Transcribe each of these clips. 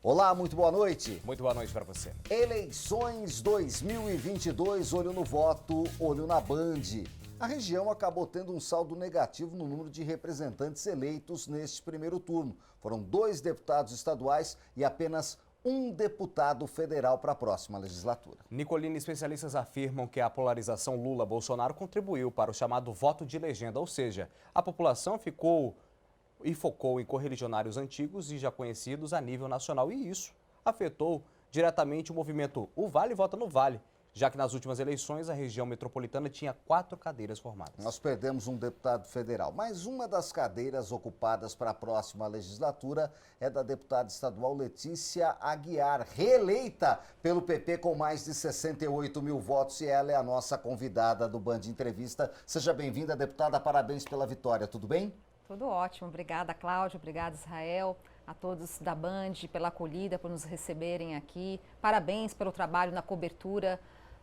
Olá, muito boa noite. Muito boa noite para você. Eleições 2022, olho no voto, olho na Band. A região acabou tendo um saldo negativo no número de representantes eleitos neste primeiro turno. Foram 2 deputados estaduais e apenas um deputado federal para a próxima legislatura. Nicolini, especialistas afirmam que a polarização Lula-Bolsonaro contribuiu para o chamado voto de legenda, ou seja, a população focou em correligionários antigos e já conhecidos a nível nacional, e isso afetou diretamente o movimento O Vale Vota no Vale, já que nas últimas eleições a região metropolitana tinha 4 cadeiras formadas. Nós perdemos um deputado federal, mas uma das cadeiras ocupadas para a próxima legislatura é da deputada estadual Letícia Aguiar, reeleita pelo PP com mais de 68 mil votos, e ela é a nossa convidada do Band Entrevista. Seja bem-vinda, deputada, parabéns pela vitória, tudo bem? Tudo ótimo, obrigada Cláudio, obrigada Israel, a todos da Band pela acolhida, por nos receberem aqui. Parabéns pelo trabalho na cobertura,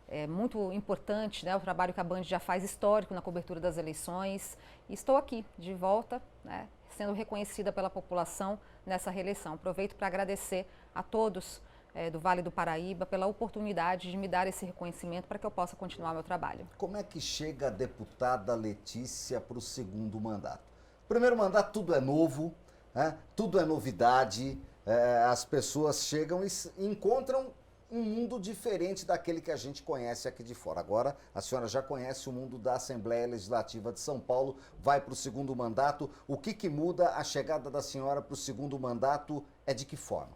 é muito importante, né, o trabalho que a Band já faz histórico na cobertura das eleições. E estou aqui de volta, né, sendo reconhecida pela população nessa reeleição. Aproveito para agradecer a todos do Vale do Paraíba pela oportunidade de me dar esse reconhecimento para que eu possa continuar meu trabalho. Como é que chega a deputada Letícia para o segundo mandato? Primeiro mandato tudo é novo, né? Tudo é novidade, as pessoas chegam e encontram um mundo diferente daquele que a gente conhece aqui de fora. Agora a senhora já conhece o mundo da Assembleia Legislativa de São Paulo, vai para o segundo mandato. O que muda a chegada da senhora para o segundo mandato é de que forma?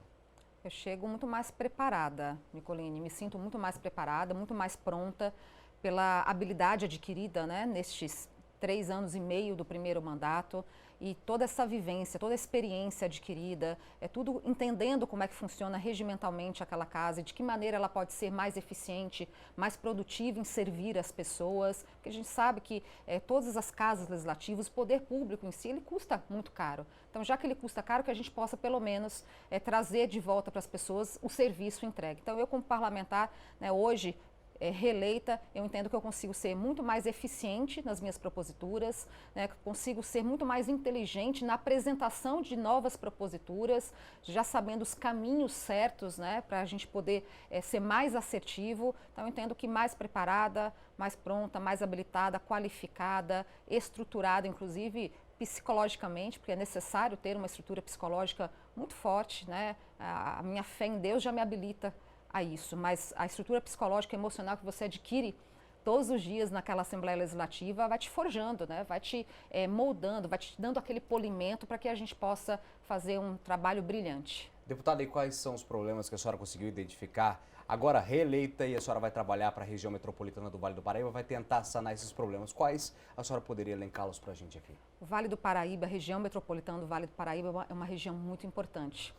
Eu chego muito mais preparada, Nicolini, me sinto muito mais preparada, muito mais pronta pela habilidade adquirida, né, nestes 3 anos e meio do primeiro mandato, e toda essa vivência, toda a experiência adquirida, tudo entendendo como é que funciona regimentalmente aquela casa e de que maneira ela pode ser mais eficiente, mais produtiva em servir as pessoas, porque a gente sabe que todas as casas legislativas, o poder público em si, ele custa muito caro. Então, já que ele custa caro, que a gente possa pelo menos trazer de volta para as pessoas o serviço entregue. Então, eu como parlamentar, né, hoje, reeleita, eu entendo que eu consigo ser muito mais eficiente nas minhas proposituras, né, consigo ser muito mais inteligente na apresentação de novas proposituras, já sabendo os caminhos certos, né, para a gente poder ser mais assertivo. Então, eu entendo que mais preparada, mais pronta, mais habilitada, qualificada, estruturada, inclusive psicologicamente, porque é necessário ter uma estrutura psicológica muito forte, né? A minha fé em Deus já me habilita a isso, mas a estrutura psicológica e emocional que você adquire todos os dias naquela Assembleia Legislativa vai te forjando, né? Vai te moldando, vai te dando aquele polimento para que a gente possa fazer um trabalho brilhante. Deputada, e quais são os problemas que a senhora conseguiu identificar? Agora reeleita e a senhora vai trabalhar para a região metropolitana do Vale do Paraíba, vai tentar sanar esses problemas. Quais a senhora poderia elencá-los para a gente aqui? O Vale do Paraíba, a região metropolitana do Vale do Paraíba é uma região muito importante.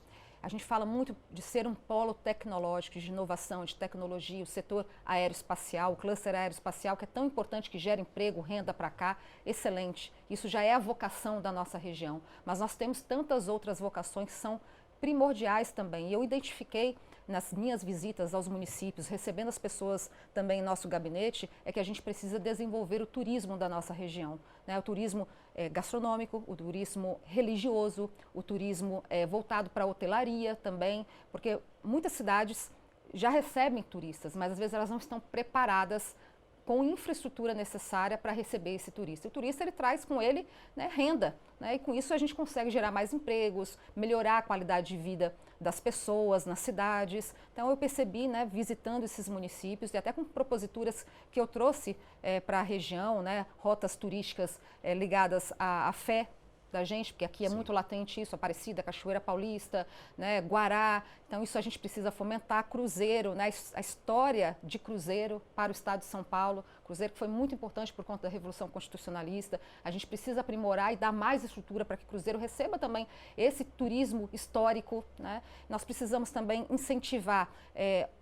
A gente fala muito de ser um polo tecnológico, de inovação, de tecnologia, o setor aeroespacial, o cluster aeroespacial, que é tão importante, que gera emprego, renda para cá, excelente. Isso já é a vocação da nossa região. Mas nós temos tantas outras vocações que são primordiais também. E eu identifiquei nas minhas visitas aos municípios, recebendo as pessoas também em nosso gabinete, é que a gente precisa desenvolver o turismo da nossa região, né? O turismo gastronômico, o turismo religioso, o turismo voltado para a hotelaria também, porque muitas cidades já recebem turistas, mas às vezes elas não estão preparadas com infraestrutura necessária para receber esse turista. O turista, ele traz com ele, né, renda, né, e com isso a gente consegue gerar mais empregos, melhorar a qualidade de vida das pessoas nas cidades. Então eu percebi, né, visitando esses municípios e até com proposituras que eu trouxe para a região, né, rotas turísticas ligadas à fé da gente, porque aqui é muito latente isso, Aparecida, Cachoeira Paulista, né, Guará. Então isso a gente precisa fomentar, cruzeiro, né, a história de cruzeiro para o estado de São Paulo, cruzeiro que foi muito importante por conta da Revolução Constitucionalista. A gente precisa aprimorar e dar mais estrutura para que o cruzeiro receba também esse turismo histórico, né? Nós precisamos também incentivar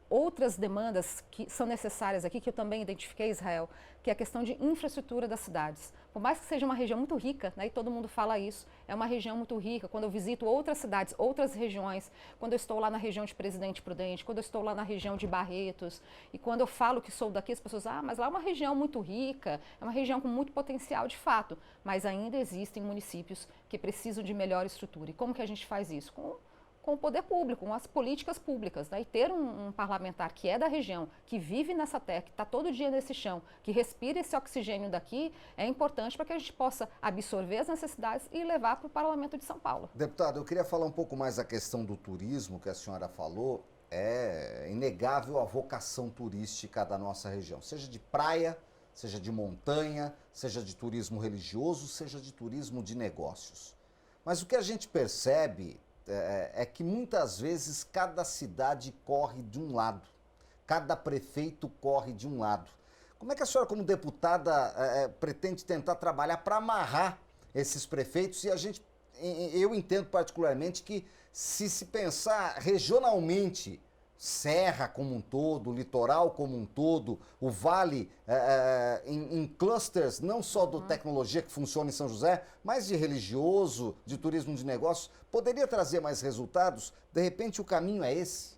outras demandas que são necessárias aqui, que eu também identifiquei, Israel, que é a questão de infraestrutura das cidades. Por mais que seja uma região muito rica, né, e todo mundo fala isso, é uma região muito rica. Quando eu visito outras cidades, outras regiões, quando eu estou lá na região de Presidente Prudente, quando eu estou lá na região de Barretos, e quando eu falo que sou daqui, as pessoas, mas lá é uma região muito rica, é uma região com muito potencial de fato, mas ainda existem municípios que precisam de melhor estrutura. E como que a gente faz isso? Com com o poder público, com as políticas públicas, né? E ter um parlamentar que é da região, que vive nessa terra, que está todo dia nesse chão, que respira esse oxigênio daqui, é importante para que a gente possa absorver as necessidades e levar para o Parlamento de São Paulo. Deputado, eu queria falar um pouco mais da questão do turismo que a senhora falou. É inegável a vocação turística da nossa região, seja de praia, seja de montanha, seja de turismo religioso, seja de turismo de negócios. Mas o que a gente percebe é que muitas vezes cada cidade corre de um lado, cada prefeito corre de um lado. Como é que a senhora, como deputada, pretende tentar trabalhar para amarrar esses prefeitos? E eu entendo particularmente que se pensar regionalmente, Serra como um todo, o litoral como um todo, o vale em clusters, não só do tecnologia que funciona em São José, mas de religioso, de turismo de negócios, poderia trazer mais resultados? De repente o caminho é esse?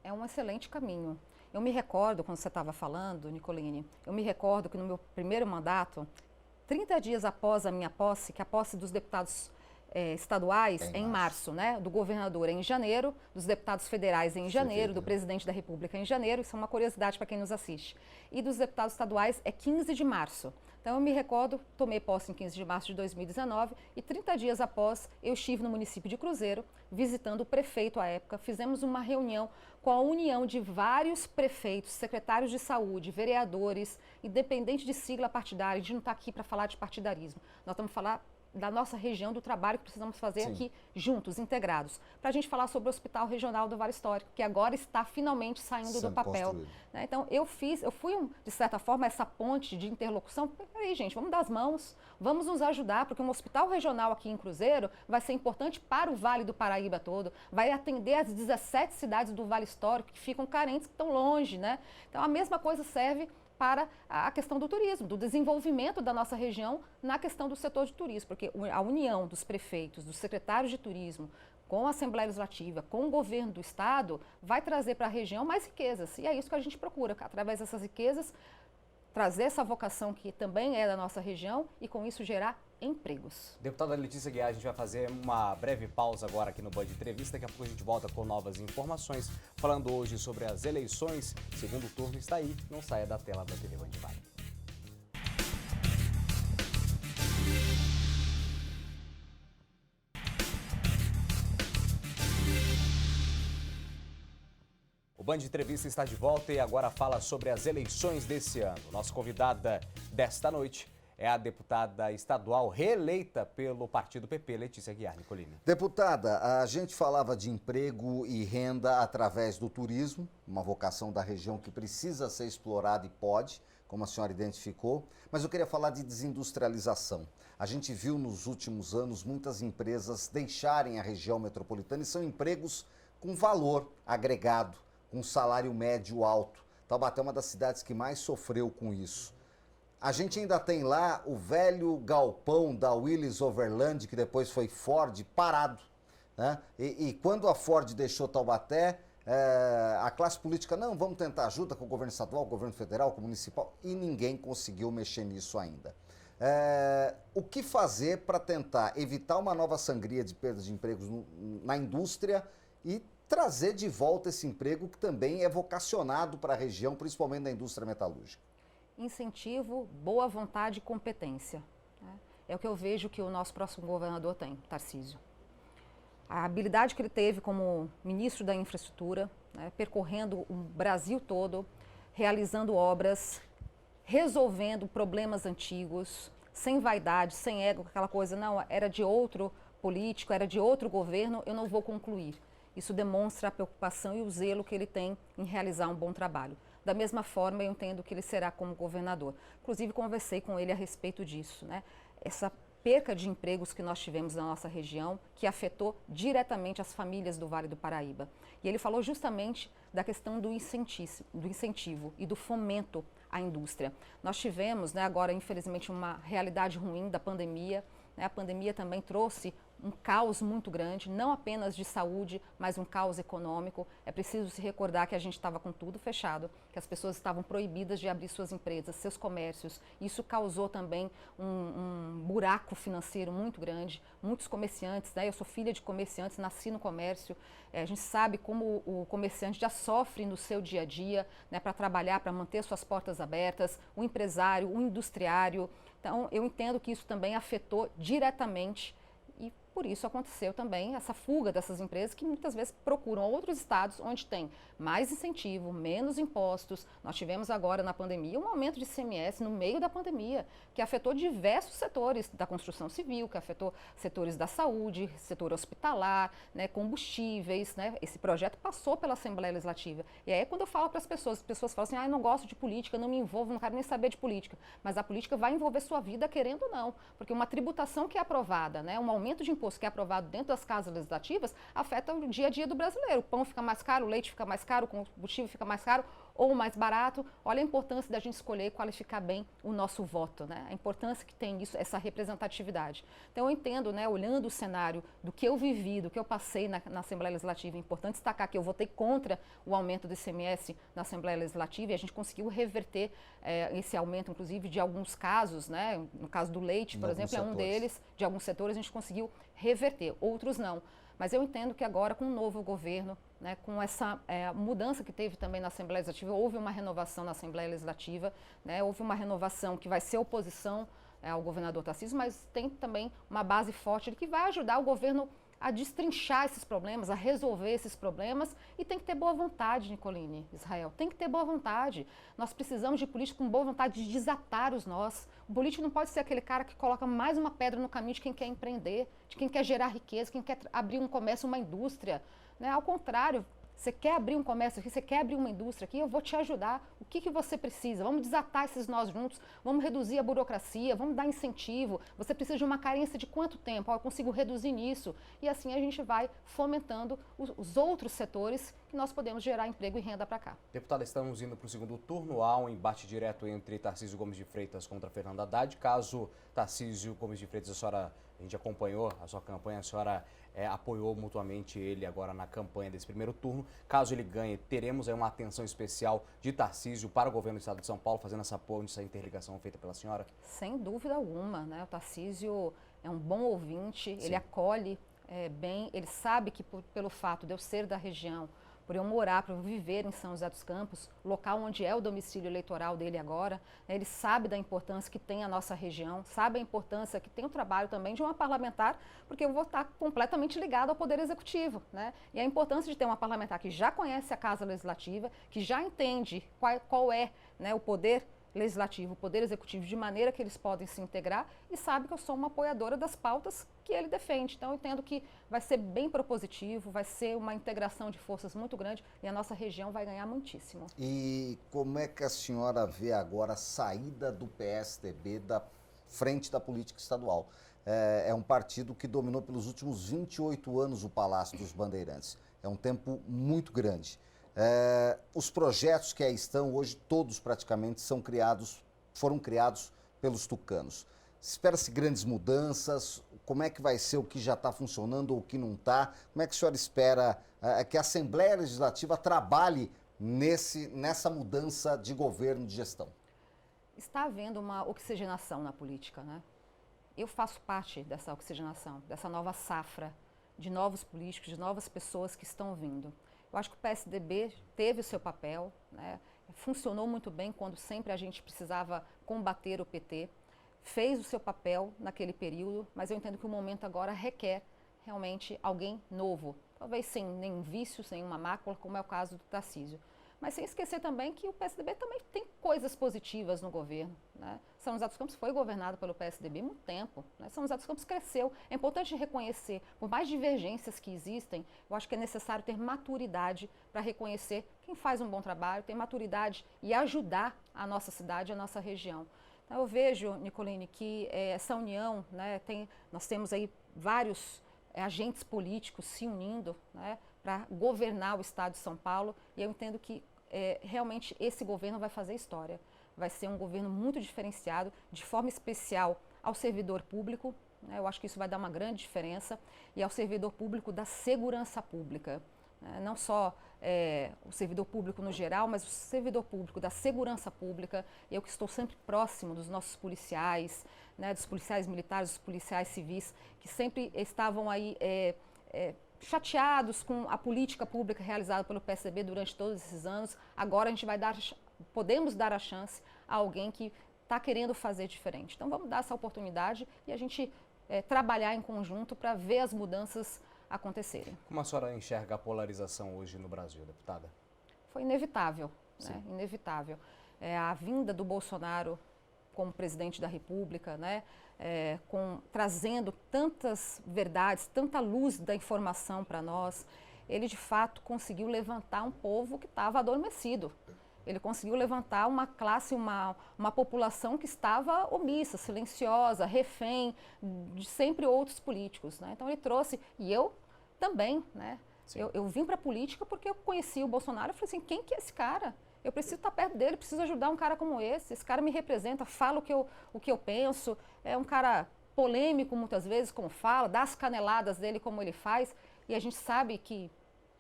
É um excelente caminho. Eu me recordo, quando você estava falando, Nicolini, eu me recordo que no meu primeiro mandato, 30 dias após a minha posse, que a posse dos deputados estaduais é em março, né? Do governador é em janeiro, dos deputados federais é em janeiro, do presidente da República é em janeiro, isso é uma curiosidade para quem nos assiste. E dos deputados estaduais é 15 de março. Então eu me recordo, tomei posse em 15 de março de 2019 e 30 dias após eu estive no município de Cruzeiro, visitando o prefeito à época, fizemos uma reunião com a união de vários prefeitos, secretários de saúde, vereadores, independente de sigla partidária, a gente não está aqui para falar de partidarismo, nós estamos falando da nossa região, do trabalho que precisamos fazer Sim. aqui juntos, integrados, para a gente falar sobre o Hospital Regional do Vale Histórico, que agora está finalmente saindo do papel. Né? Então, eu fui, de certa forma, essa ponte de interlocução. Peraí, gente, vamos dar as mãos, vamos nos ajudar, porque um hospital regional aqui em Cruzeiro vai ser importante para o Vale do Paraíba todo, vai atender as 17 cidades do Vale Histórico que ficam carentes, que estão longe, né? Então, a mesma coisa serve para a questão do turismo, do desenvolvimento da nossa região na questão do setor de turismo, porque a união dos prefeitos, dos secretários de turismo, com a Assembleia Legislativa, com o governo do Estado, vai trazer para a região mais riquezas. E é isso que a gente procura, através dessas riquezas, trazer essa vocação que também é da nossa região e com isso gerar empregos. Deputada Letícia Guiar, a gente vai fazer uma breve pausa agora aqui no Band Entrevista. Daqui a pouco a gente volta com novas informações, falando hoje sobre as eleições. Segundo turno está aí, não saia da tela da TV Band Vale. O Band Entrevista está de volta e agora fala sobre as eleições desse ano. Nossa convidada desta noite é a deputada estadual reeleita pelo partido PP, Letícia Guiar. Nicolini. Deputada, a gente falava de emprego e renda através do turismo, uma vocação da região que precisa ser explorada e pode, como a senhora identificou, mas eu queria falar de desindustrialização. A gente viu nos últimos anos muitas empresas deixarem a região metropolitana e são empregos com valor agregado, com salário médio alto. Taubaté é uma das cidades que mais sofreu com isso. A gente ainda tem lá o velho galpão da Willys Overland, que depois foi Ford, parado. Né? E quando a Ford deixou Taubaté, a classe política, não, vamos tentar ajuda com o governo estadual, com o governo federal, com o municipal, e ninguém conseguiu mexer nisso ainda. O que fazer para tentar evitar uma nova sangria de perda de empregos na indústria e trazer de volta esse emprego que também é vocacionado para a região, principalmente na indústria metalúrgica? Incentivo, boa vontade e competência. Né? É o que eu vejo que o nosso próximo governador tem, Tarcísio. A habilidade que ele teve como ministro da infraestrutura, né, percorrendo o Brasil todo, realizando obras, resolvendo problemas antigos, sem vaidade, sem ego, aquela coisa, não, era de outro político, era de outro governo, eu não vou concluir. Isso demonstra a preocupação e o zelo que ele tem em realizar um bom trabalho. Da mesma forma, eu entendo que ele será como governador. Inclusive, conversei com ele a respeito disso, né? Essa perca de empregos que nós tivemos na nossa região, que afetou diretamente as famílias do Vale do Paraíba. E ele falou justamente da questão do incentivo e do fomento à indústria. Nós tivemos, né, agora, infelizmente, uma realidade ruim da pandemia. A pandemia também trouxe um caos muito grande, não apenas de saúde, mas um caos econômico. É preciso se recordar que a gente estava com tudo fechado, que as pessoas estavam proibidas de abrir suas empresas, seus comércios. Isso causou também um buraco financeiro muito grande. Muitos comerciantes, né? Eu sou filha de comerciantes, nasci no comércio. A gente sabe como o comerciante já sofre no seu dia a dia, né, para trabalhar, para manter suas portas abertas, o empresário, o industriário. Então, eu entendo que isso também afetou diretamente. E por isso aconteceu também essa fuga dessas empresas que muitas vezes procuram outros estados onde tem mais incentivo, menos impostos. Nós tivemos agora na pandemia um aumento de ICMS no meio da pandemia, que afetou diversos setores da construção civil, que afetou setores da saúde, setor hospitalar, né, combustíveis. Né? Esse projeto passou pela Assembleia Legislativa. E aí quando eu falo para as pessoas falam assim, eu não gosto de política, não me envolvo, não quero nem saber de política. Mas a política vai envolver sua vida querendo ou não, porque uma tributação que é aprovada, né, um aumento de imposto que é aprovado dentro das casas legislativas, afeta o dia a dia do brasileiro. O pão fica mais caro, o leite fica mais caro, o combustível fica mais caro ou mais barato. Olha a importância da gente escolher e qualificar bem o nosso voto, né? A importância que tem isso, essa representatividade. Então eu entendo, né, olhando o cenário do que eu vivi, do que eu passei na Assembleia Legislativa, é importante destacar que eu votei contra o aumento do ICMS na Assembleia Legislativa e a gente conseguiu reverter esse aumento, inclusive, de alguns casos, né? No caso do leite, por exemplo, é um deles, de alguns setores a gente conseguiu reverter, outros não. Mas eu entendo que agora, com o novo governo, né, com essa mudança que teve também na Assembleia Legislativa, houve uma renovação na Assembleia Legislativa, né, houve uma renovação que vai ser oposição ao governador Tarcísio, mas tem também uma base forte que vai ajudar o governo a destrinchar esses problemas, a resolver esses problemas, e tem que ter boa vontade, Nicoline, Israel, tem que ter boa vontade. Nós precisamos de políticos com boa vontade de desatar os nós. O político não pode ser aquele cara que coloca mais uma pedra no caminho de quem quer empreender, de quem quer gerar riqueza, quem quer abrir um comércio, uma indústria. Né? Ao contrário, você quer abrir um comércio aqui, você quer abrir uma indústria aqui, eu vou te ajudar. O que você precisa? Vamos desatar esses nós juntos, vamos reduzir a burocracia, vamos dar incentivo. Você precisa de uma carência de quanto tempo? Eu consigo reduzir nisso. E assim a gente vai fomentando os outros setores que nós podemos gerar emprego e renda para cá. Deputada, estamos indo para o segundo turno. Há um embate direto entre Tarcísio Gomes de Freitas contra Fernando Haddad. Caso Tarcísio Gomes de Freitas, a gente acompanhou a sua campanha, a senhora apoiou mutuamente ele agora na campanha desse primeiro turno. Caso ele ganhe, teremos aí uma atenção especial de Tarcísio para o governo do estado de São Paulo, fazendo essa ponte, essa interligação feita pela senhora? Sem dúvida alguma, né? O Tarcísio é um bom ouvinte, ele acolhe bem, ele sabe que pelo fato de eu ser da região, por eu morar, por eu viver em São José dos Campos, local onde é o domicílio eleitoral dele agora, né, ele sabe da importância que tem a nossa região, sabe a importância que tem o trabalho também de uma parlamentar, porque eu vou estar completamente ligado ao Poder Executivo, né? E a importância de ter uma parlamentar que já conhece a Casa Legislativa, que já entende qual é, né, o Poder Legislativo, o Poder Executivo, de maneira que eles podem se integrar, e sabe que eu sou uma apoiadora das pautas que ele defende. Então, eu entendo que vai ser bem propositivo, vai ser uma integração de forças muito grande e a nossa região vai ganhar muitíssimo. E como é que a senhora vê agora a saída do PSDB da frente da política estadual? É um partido que dominou pelos últimos 28 anos o Palácio dos Bandeirantes. É um tempo muito grande. Os projetos que aí estão hoje, todos praticamente foram criados pelos tucanos. Espera-se grandes mudanças? Como é que vai ser o que já está funcionando ou o que não está? Como é que a senhora espera que a Assembleia Legislativa trabalhe nessa mudança de governo, de gestão? Está havendo uma oxigenação na política, né? Eu faço parte dessa oxigenação, dessa nova safra de novos políticos, de novas pessoas que estão vindo. Eu acho que o PSDB teve o seu papel, né? Funcionou muito bem quando sempre a gente precisava combater o PT, fez o seu papel naquele período, mas eu entendo que o momento agora requer realmente alguém novo, talvez sem nenhum vício, sem uma mácula, como é o caso do Tarcísio. Mas sem esquecer também que o PSDB também tem coisas positivas no governo, né? São José dos Campos foi governado pelo PSDB há muito tempo, né? São José dos Campos cresceu. É importante reconhecer, por mais divergências que existem, eu acho que é necessário ter maturidade para reconhecer quem faz um bom trabalho, ter maturidade e ajudar a nossa cidade, a nossa região. Então, eu vejo, Nicoline, que essa união, né, nós temos aí vários agentes políticos se unindo, né, para governar o estado de São Paulo, e eu entendo que realmente esse governo vai fazer história. Vai ser um governo muito diferenciado, de forma especial ao servidor público, né? Eu acho que isso vai dar uma grande diferença, e ao servidor público da segurança pública. Não só o servidor público no geral, mas o servidor público da segurança pública. Eu que estou sempre próximo dos nossos policiais, né, dos policiais militares, dos policiais civis, que sempre estavam aí chateados com a política pública realizada pelo PSDB durante todos esses anos. Agora a gente podemos dar a chance a alguém que está querendo fazer diferente. Então vamos dar essa oportunidade e a gente trabalhar em conjunto para ver as mudanças acontecerem. Como a senhora enxerga a polarização hoje no Brasil, deputada? Foi inevitável, né? Inevitável. A vinda do Bolsonaro como presidente da República, né? Trazendo tantas verdades, tanta luz da informação para nós, ele de fato conseguiu levantar um povo que estava adormecido. Ele conseguiu levantar uma classe, uma população que estava omissa, silenciosa, refém de sempre outros políticos, né? Então ele trouxe, e eu também, né? Eu vim para a política porque eu conheci o Bolsonaro e falei assim, quem que é esse cara? Eu preciso estar perto dele, preciso ajudar um cara como esse cara me representa, fala o que eu penso, é um cara polêmico muitas vezes, como fala, dá as caneladas dele como ele faz, e a gente sabe que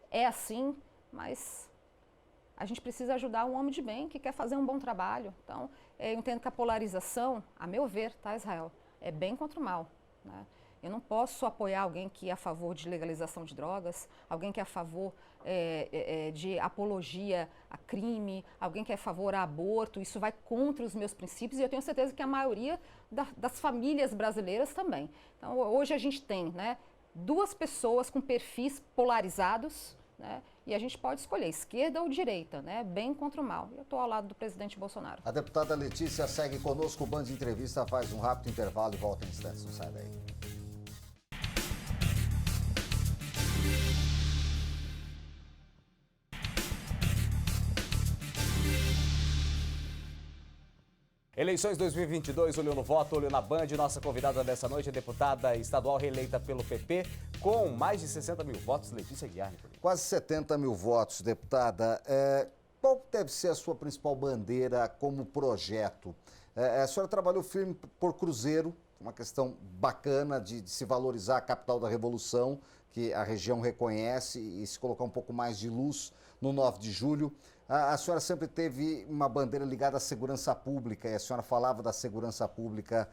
é assim, mas a gente precisa ajudar um homem de bem que quer fazer um bom trabalho. Então, eu entendo que a polarização, a meu ver, tá, Israel, é bem contra o mal, né? Eu não posso apoiar alguém que é a favor de legalização de drogas, alguém que é a favor de apologia a crime, alguém que é a favor a aborto. Isso vai contra os meus princípios e eu tenho certeza que a maioria das famílias brasileiras também. Então, hoje a gente tem, né, duas pessoas com perfis polarizados, né, e a gente pode escolher esquerda ou direita, né, bem contra o mal. Eu estou ao lado do presidente Bolsonaro. A deputada Letícia segue conosco, o Band de Entrevista faz um rápido intervalo e volta em instantes. Não sai daí. Eleições 2022, olho no voto, olho na Band. Nossa convidada dessa noite é deputada estadual reeleita pelo PP, com mais de 60 mil votos, Letícia Guiar. Quase 70 mil votos, deputada. Qual deve ser a sua principal bandeira como projeto? A senhora trabalhou firme por Cruzeiro, uma questão bacana de se valorizar a capital da Revolução, que a região reconhece, e se colocar um pouco mais de luz no 9 de julho. A senhora sempre teve uma bandeira ligada à segurança pública, e a senhora falava da segurança pública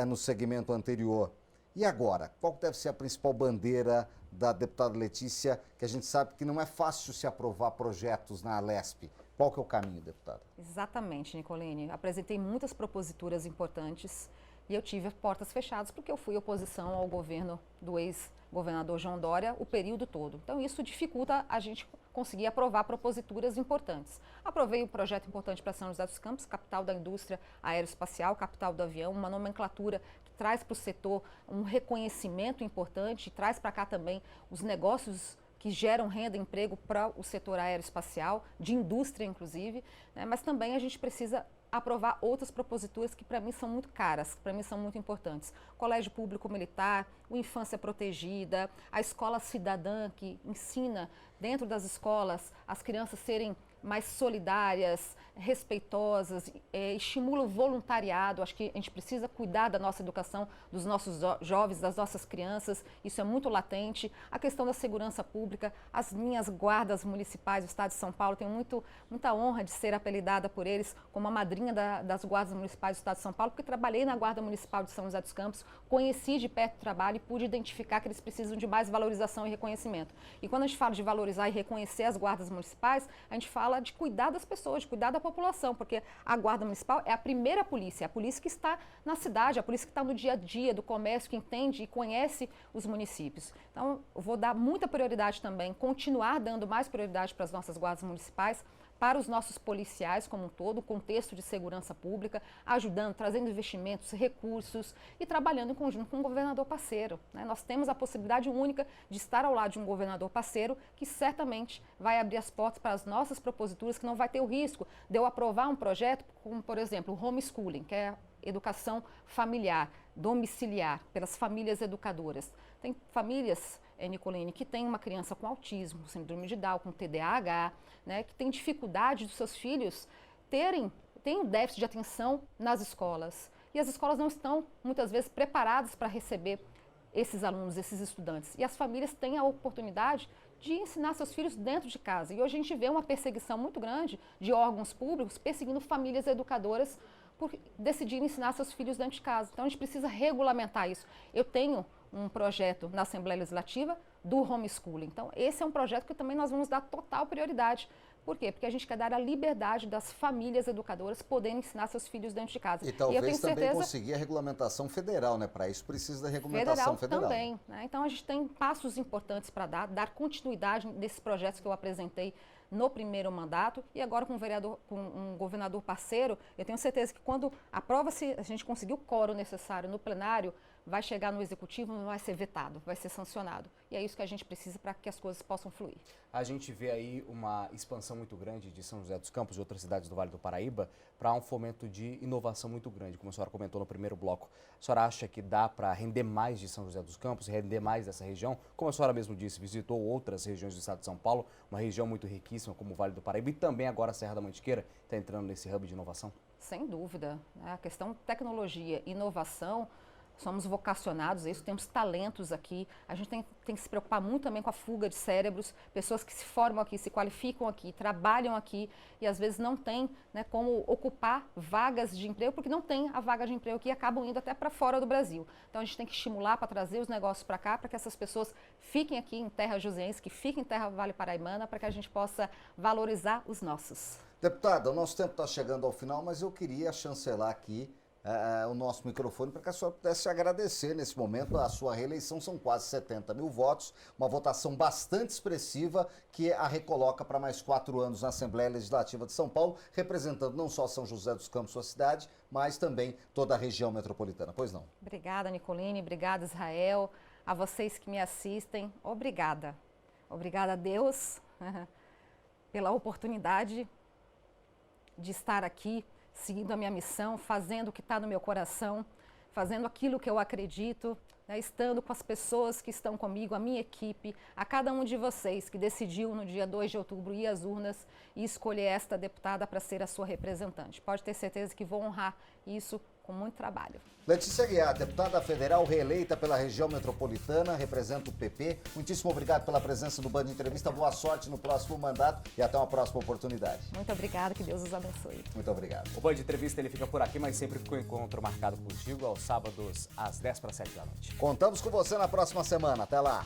no segmento anterior. E agora, qual deve ser a principal bandeira da deputada Letícia, que a gente sabe que não é fácil se aprovar projetos na Alesp? Qual que é o caminho, deputada? Exatamente, Nicolene. Apresentei muitas proposituras importantes e eu tive portas fechadas porque eu fui oposição ao governo do ex-governador João Dória o período todo. Então isso dificulta a gente conseguir aprovar proposituras importantes. Aprovei um projeto importante para São José dos Campos, capital da indústria aeroespacial, capital do avião, uma nomenclatura que traz para o setor um reconhecimento importante, traz para cá também os negócios que geram renda e emprego para o setor aeroespacial, de indústria inclusive, né? Mas também a gente precisa aprovar outras proposituras que para mim são muito caras, que para mim são muito importantes. Colégio Público Militar, o Infância Protegida, a Escola Cidadã, que ensina dentro das escolas as crianças serem mais solidárias, respeitosas, estimula o voluntariado. Acho que a gente precisa cuidar da nossa educação, dos nossos jovens, das nossas crianças, isso é muito latente. A questão da segurança pública, as minhas guardas municipais do estado de São Paulo, tenho muita honra de ser apelidada por eles como a madrinha das guardas municipais do estado de São Paulo, porque trabalhei na Guarda Municipal de São José dos Campos, conheci de perto o trabalho e pude identificar que eles precisam de mais valorização e reconhecimento. E quando a gente fala de valorizar e reconhecer as guardas municipais, a gente fala de cuidar das pessoas, de cuidar da população, porque a Guarda Municipal é a primeira polícia, a polícia que está na cidade, a polícia que está no dia a dia do comércio, que entende e conhece os municípios. Então, eu vou dar muita prioridade também, continuar dando mais prioridade para as nossas guardas municipais, para os nossos policiais como um todo, contexto de segurança pública, ajudando, trazendo investimentos, recursos e trabalhando em conjunto com um governador parceiro, né? Nós temos a possibilidade única de estar ao lado de um governador parceiro que certamente vai abrir as portas para as nossas proposituras, que não vai ter o risco de eu aprovar um projeto como, por exemplo, o homeschooling, que é a educação familiar, domiciliar, pelas famílias educadoras. Tem famílias, Nicolene, que tem uma criança com autismo, síndrome de Down, com TDAH, né, que tem dificuldade dos seus filhos terem um déficit de atenção nas escolas. e as escolas não estão, muitas vezes, preparadas para receber esses alunos, esses estudantes. E as famílias têm a oportunidade de ensinar seus filhos dentro de casa. E hoje a gente vê uma perseguição muito grande de órgãos públicos perseguindo famílias educadoras por decidirem ensinar seus filhos dentro de casa. Então a gente precisa regulamentar isso. Eu tenho um projeto na Assembleia Legislativa do homeschooling. Então esse é um projeto que também nós vamos dar total prioridade. Por quê? Porque a gente quer dar a liberdade das famílias educadoras poderem ensinar seus filhos dentro de casa. E talvez eu tenho também certeza... conseguir a regulamentação federal, né? Para isso precisa da regulamentação federal. Também, né? Então a gente tem passos importantes para dar continuidade desses projetos que eu apresentei no primeiro mandato e agora com um governador parceiro, eu tenho certeza que quando aprova-se, a gente conseguir o quórum necessário no plenário, vai chegar no executivo, não vai ser vetado, vai ser sancionado. E é isso que a gente precisa para que as coisas possam fluir. A gente vê aí uma expansão muito grande de São José dos Campos e outras cidades do Vale do Paraíba para um fomento de inovação muito grande, como a senhora comentou no primeiro bloco. A senhora acha que dá para render mais de São José dos Campos, render mais dessa região? Como a senhora mesmo disse, visitou outras regiões do estado de São Paulo, uma região muito riquíssima como o Vale do Paraíba e também agora a Serra da Mantiqueira está entrando nesse hub de inovação? Sem dúvida, né? A questão tecnologia, inovação, somos vocacionados a isso, temos talentos aqui. A gente tem que se preocupar muito também com a fuga de cérebros, pessoas que se formam aqui, se qualificam aqui, trabalham aqui e às vezes não têm, né, como ocupar vagas de emprego, porque não tem a vaga de emprego aqui e acabam indo até para fora do Brasil. Então a gente tem que estimular para trazer os negócios para cá, para que essas pessoas fiquem aqui em terra joseense, que fiquem em terra vale paraibana, para que a gente possa valorizar os nossos. Deputada, o nosso tempo está chegando ao final, mas eu queria chancelar aqui o nosso microfone para que a senhora pudesse agradecer nesse momento a sua reeleição. São quase 70 mil votos, uma votação bastante expressiva que a recoloca para mais 4 anos na Assembleia Legislativa de São Paulo, representando não só São José dos Campos, sua cidade, mas também toda a região metropolitana. Pois não? Obrigada, Nicoline, obrigada, Israel, a vocês que me assistem, obrigada. Obrigada a Deus pela oportunidade de estar aqui, seguindo a minha missão, fazendo o que está no meu coração, fazendo aquilo que eu acredito, né, estando com as pessoas que estão comigo, a minha equipe, a cada um de vocês que decidiu no dia 2 de outubro ir às urnas e escolher esta deputada para ser a sua representante. Pode ter certeza que vou honrar isso com muito trabalho. Letícia Aguiar, deputada federal reeleita pela região metropolitana, representa o PP. Muitíssimo obrigado pela presença no Band Entrevista. Boa sorte no próximo mandato e até uma próxima oportunidade. Muito obrigada, que Deus os abençoe. Muito obrigado. O Band Entrevista ele fica por aqui, mas sempre com o encontro marcado contigo aos sábados às 10 para 7 da noite. Contamos com você na próxima semana. Até lá.